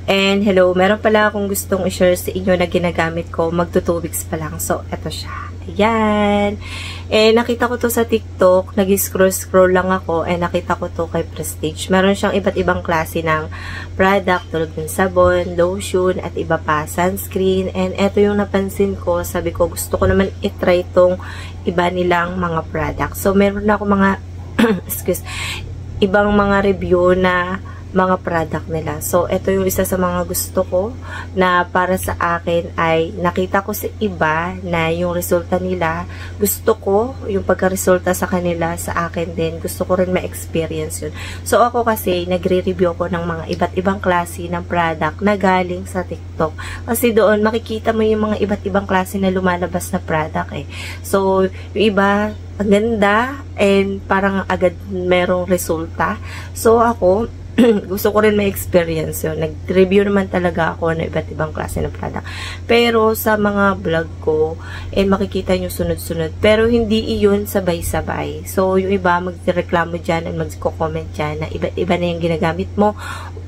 And hello, meron pala akong gustong i-share sa inyo na ginagamit ko. Magto 2 weeks pa lang. So, eto siya. Ayan. Nakita ko to sa TikTok. Nag-scroll lang ako. Nakita ko to kay Prestige. Meron siyang iba't ibang klase ng product. Tulad ng sabon, lotion, at iba pa. Sunscreen. And eto yung napansin ko. Sabi ko, gusto ko naman itry tong iba nilang mga product. So, meron na ako mga ibang mga review na mga product nila. So, ito yung isa sa mga gusto ko na para sa akin ay nakita ko sa iba na yung resulta nila. Gusto ko yung pagka-resulta sa kanila sa akin din. Gusto ko rin ma-experience yun. So, ako kasi nagre-review ko ng mga iba't ibang klase ng product na galing sa TikTok. Kasi doon makikita mo yung mga iba't ibang klase na lumalabas na product eh. So, yung iba ang ganda and parang agad merong resulta. So, ako gusto ko rin may experience yun. Nag-review naman talaga ako ng iba't ibang klase ng product. Pero sa mga vlog ko, makikita nyo sunod-sunod. Pero hindi iyon sabay-sabay. So, yung iba magreklamo dyan and magko-comment dyan na iba't iba na yung ginagamit mo.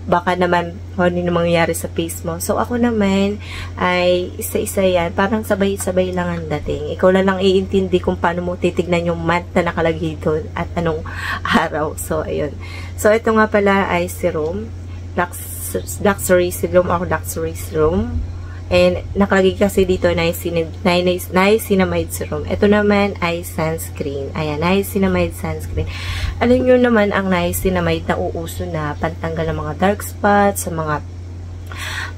Baka naman ano yung mangyayari sa face mo. So, ako naman ay isa-isa yan. Parang sabay-sabay lang ang dating. Ikaw lang iintindi kung paano mo titignan yung month na nakalagay doon at anong araw. So, ayun. So, ito nga pala ay serum. Luxury serum or luxury serum. And nakalagay kasi dito niacinamide serum. Ito naman ay sunscreen. Ayan, niacinamide sunscreen. Alam nyo naman ang niacinamide na uuso na pantanggal ng mga dark spots, sa mga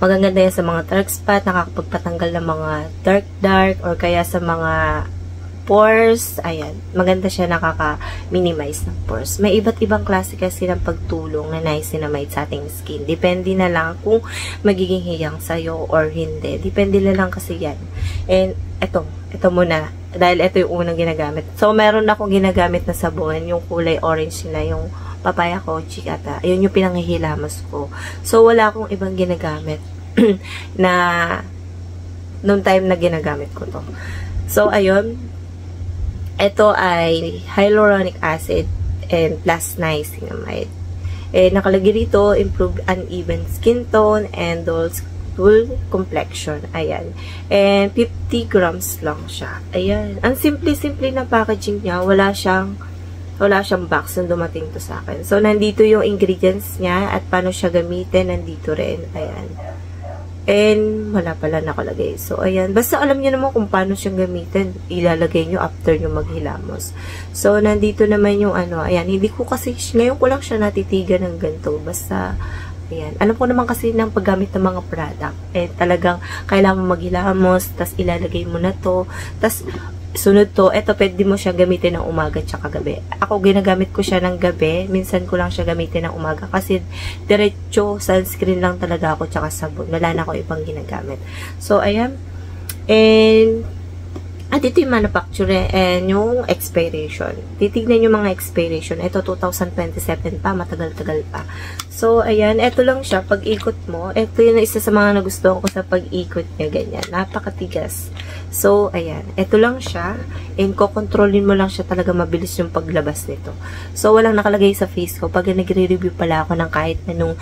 magaganda yan sa mga dark spot, nakakapagpatanggal ng mga dark or kaya sa mga pores. Ayan, maganda siya, nakaka-minimize ng pores. May iba't ibang klase kasi ng pagtulong na niacinamide sa ating skin. Depende na lang kung magiging hiyang sa'yo or hindi. Depende na lang kasi yan. And ito muna. Dahil ito yung unang ginagamit. So, meron akong ginagamit na sabon. Yung kulay orange nila, yung papaya ko, chikata. Ayun yung pinanghihilamos ko. So, wala akong ibang ginagamit na noong time na ginagamit ko to. So, ayun. Ito ay hyaluronic acid and plus niacinamide. Nakalagay dito, improve uneven skin tone and dull complexion. Ayan. And 50 grams lang siya. Ayan. Ang simple-simple na packaging niya. Wala siyang box na dumating to sa akin. So, nandito yung ingredients niya at paano siya gamitin. Nandito rin. Ayan. And, wala pala nakalagay. So, ayan. Basta alam niyo naman kung paano siyang gamitin. Ilalagay niyo after niyo maghilamos. So, nandito naman yung ano. Ayan. Hindi ko kasi, ngayon ko lang siya natitigan ng ganito. Basta, ayan. Alam ko naman kasi ng paggamit ng mga product. Talagang kailangan mo maghilamos. Tas, ilalagay mo na to. Tas, sunod to, eto pwede mo siya gamitin ng umaga tsaka gabi. Ako ginagamit ko siya ng gabi, minsan ko lang siya gamitin ng umaga kasi diretso sunscreen lang talaga ako tsaka sabon. Wala na ako ibang ginagamit. So, ayan. And at ito yung manufacturer and yung expiration. Titignan yung mga expiration. Ito 2027 pa, matagal-tagal pa. So, ayan, ito lang siya. Pag-ikot mo, ito yung isa sa mga nagustuhan ko sa pag-ikot niya, ganyan. Napakatigas. So, ayan, ito lang siya. And kokontrolin mo lang siya, talaga mabilis yung paglabas nito. So, walang nakalagay sa face ko. Pag nagre-review pala ako ng kahit anong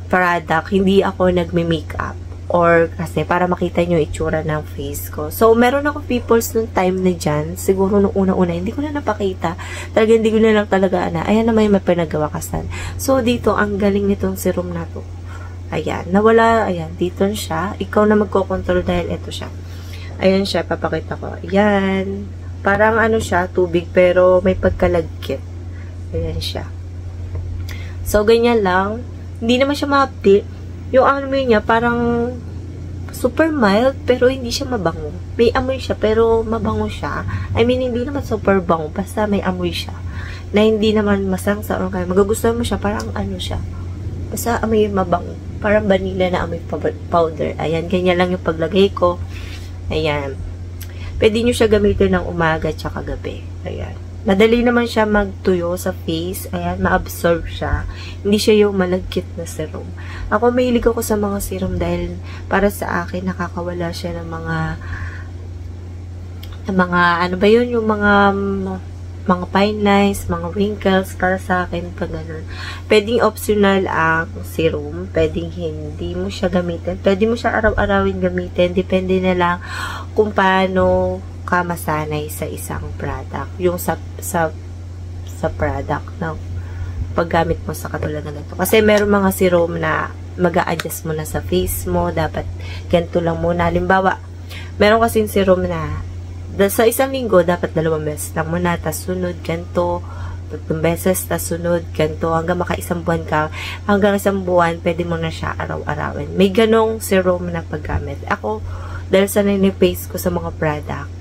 product, hindi ako nagme-makeup. Or kasi para makita nyo itsura ng face ko. So, meron ako pimples nung time na dyan. Siguro nung una-una, hindi ko na napakita. Talaga, hindi ko na lang talaga ayan naman yung may pinagawakasan. So, dito, ang galing nitong serum na to. Ayan, nawala, ayan, dito siya. Ikaw na magkocontrol dahil ito siya. Ayan siya, papakita ko. Ayan. Parang ano siya, tubig, pero may pagkalagkit. Ayan siya. So, ganyan lang. Hindi naman siya ma-update. Yung ano niya, parang super mild, pero hindi siya mabango. May amoy siya, pero mabango siya. I mean, hindi naman super bango, basta may amoy siya. Na hindi naman masangsa or kaya magugustuhan mo siya, parang ano siya. Basta amoy mabango. Parang vanilla na amoy powder. Ayan, ganyan lang yung paglagay ko. Ayan. Pwede nyo siya gamitin ng umaga tsaka gabi. Ayan. Madali naman siya magtuyo sa face. Ayan, ma-absorb siya. Hindi siya yung malagkit na serum. Ako, mahilig ako sa mga serum dahil para sa akin, nakakawala siya ng mga ano ba yun? Yung mga mga fine lines, mga wrinkles, para sa akin, pag ganun. Pwedeng optional ang serum, pwedeng hindi mo siya gamitin, pwede mo siya araw-arawin gamitin, depende na lang kung paano ka masanay sa isang product, yung sa product ng paggamit mo sa katulad ng ganito. Kasi meron mga serum na mag-a-adjust mo na sa face mo, dapat ganito lang muna. Halimbawa, meron kasing serum na sa isang linggo, dapat 2 beses lang muna, tas sunod, ganito, 3 beses, tas sunod, ganito, hanggang maka-1 buwan ka, hanggang 1 buwan, pwede mo na siya araw-arawin. May ganong serum na paggamit. Ako, dahil sa nini-face ko sa mga product,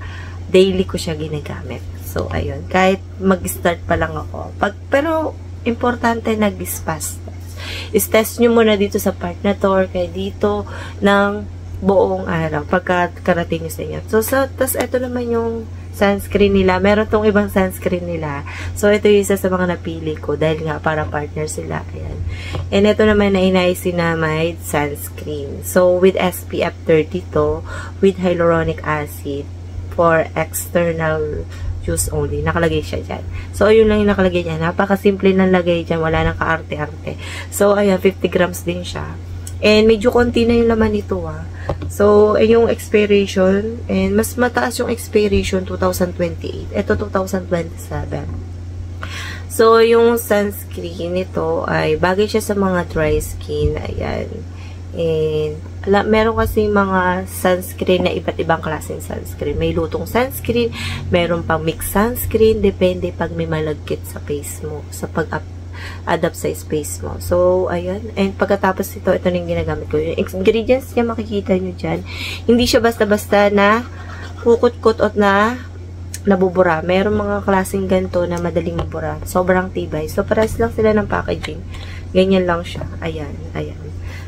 daily ko siya ginagamit. So, ayun, kahit mag-start pa lang ako. Pero, importante nag-spas test. Is-test nyo muna dito sa part na to, or kaya dito, ng buong araw, pagkarating nyo sa inyo. So, tas ito naman yung sunscreen nila. Meron tong ibang sunscreen nila. So, ito yung isa sa mga napili ko dahil nga para partner sila. Ayan. And ito naman na niacinamide sunscreen. So, with SPF 30 to, with hyaluronic acid for external use only. Nakalagay siya dyan. So, ayun lang yung nakalagay dyan. Napakasimple ng lagay dyan. Wala nang kaarte-arte. So, ayan, 50 grams din siya. And medyo konti na yung laman nito, So, yung expiration, and mas mataas yung expiration, 2028. Ito, 2027. So, yung sunscreen nito ay bagay siya sa mga dry skin. Ayan. And, meron kasi mga sunscreen na iba't ibang klaseng sunscreen. May lutong sunscreen, meron pang mixed sunscreen, depende pag may malagkit sa face mo, sa adapt sa space mo. So, ayan. And pagkatapos ito na yung ginagamit ko. Yung ingredients niya, makikita nyo dyan. Hindi siya basta-basta na kukut-kut at na nabubura. Meron mga klaseng ganito na madaling mabura. Sobrang tibay. So, pares lang sila ng packaging. Ganyan lang siya. Ayan. Ayan.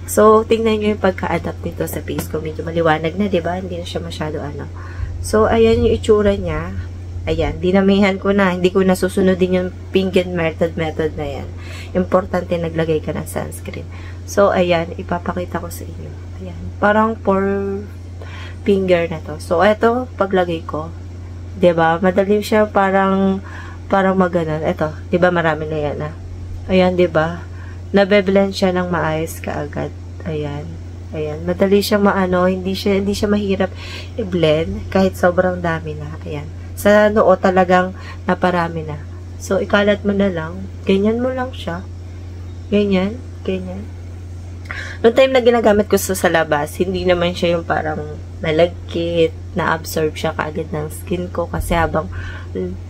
So, tingnan nyo yung pagka-adapt nito sa face ko. Medyo maliwanag na, diba? Hindi na siya masyado ano. So, ayan yung itsura niya. Ayan, dinamihan ko na. Hindi ko nasusunodin yung finger method na yan. Importante naglagay ka ng sunscreen. So, ayan, ipapakita ko sa inyo. Ayan, parang 4 finger na to. So, eto, paglagay ko, diba? Madali siya parang maganon. Eto, diba marami na yan, Ayan, diba? Nabe-blend siya ng maayos kaagad. Ayan. Ayan, madali siya maano, hindi siya mahirap i-blend kahit sobrang dami na. Ayan. Sa noo talagang naparami na. So, ikalat mo na lang. Ganyan mo lang siya. Ganyan. Ganyan. Noong time na ginagamit ko sa labas, hindi naman siya yung parang nalagkit, na-absorb siya kaagad ng skin ko kasi habang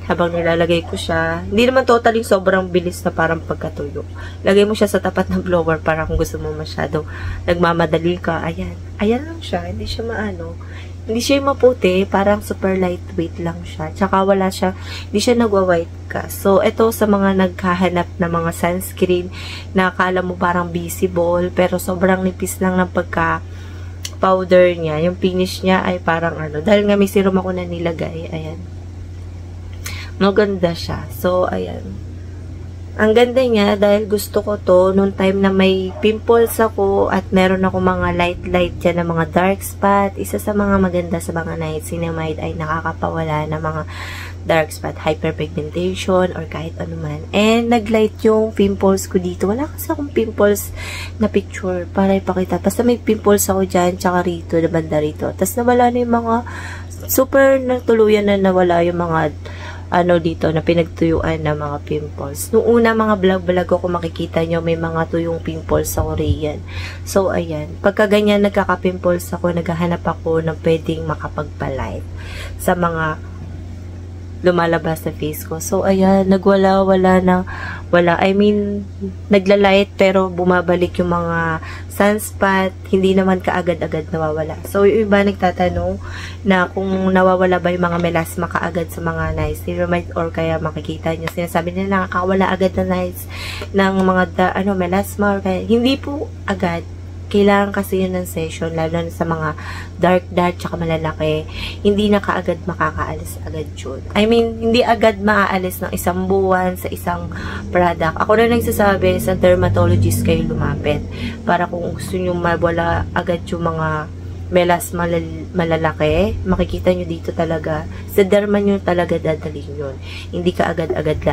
nilalagay ko siya, hindi naman totally sobrang bilis na parang pagkatuyo. Lagay mo siya sa tapat ng blower para kung gusto mo masyadong nagmamadali ka. Ayan. Ayan lang siya. Hindi siya maano. Hindi siya maputi, parang super lightweight lang siya. Tsaka wala siya, hindi siya nagwa-white ka. So, ito sa mga naghahanap na mga sunscreen na akala mo parang visible, pero sobrang nipis lang ng pagka-powder niya. Yung finish niya ay parang ano, dahil nga may serum ako na nilagay, ayan. Maganda siya. So, ayan. Ang ganda niya dahil gusto ko to noong time na may pimples ako at meron ako mga light dyan na mga dark spot. Isa sa mga maganda sa mga niacinamide ay nakakapawala ng mga dark spot, hyperpigmentation or kahit ano man. And naglight yung pimples ko dito. Wala kasi akong pimples na picture para ipakita. Basta may pimples ako dyan tsaka rito, na banda rito. Tapos nawala na yung mga super natuluyan na nawala yung mga ano dito, na pinagtuyuan ng mga pimples. Noong una, mga vlog ako, makikita nyo, may mga tuyong pimples sa Korean. So, ayan. Pagka ganyan, nagkaka-pimples ako, naghahanap ako ng pwedeng makapagpalight sa mga lumalabas sa face ko. So, ayan, wala. I mean, naglalight, pero bumabalik yung mga sunspot, hindi naman kaagad-agad nawawala. So, yung iba nagtatanong na kung nawawala ba yung mga melasma kaagad sa mga niacinamide or kaya makikita nyo, sinasabi nila nakakawala agad ng mga melasma or kaya, hindi po agad. Kailangan kasi yun ng session, lalo na sa mga dark tsaka malalaki, hindi na kaagad makakaalis agad yun. I mean, hindi agad maaalis ng 1 buwan sa isang product. Ako na nagsasabi, sa dermatologist kayo lumapit para kung gusto nyo mawala agad yung mga melas malalaki, makikita nyo dito talaga, sa derma nyo talaga dadalhin yun. Hindi ka agad-agad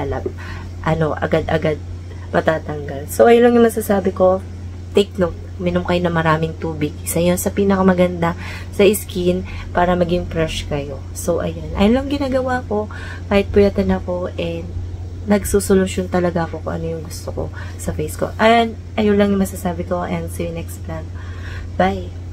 agad-agad matatanggal. So, ayun lang yung masasabi ko. Take note, minom kayo na maraming tubig. Isa yun sa pinakamaganda sa skin para maging fresh kayo. So, ayun. Ayun lang ginagawa ko. Kahit puyatan ako and nagsusolusyon talaga ako kung ano yung gusto ko sa face ko. And ayun lang yung masasabi ko and see you next vlog. Bye!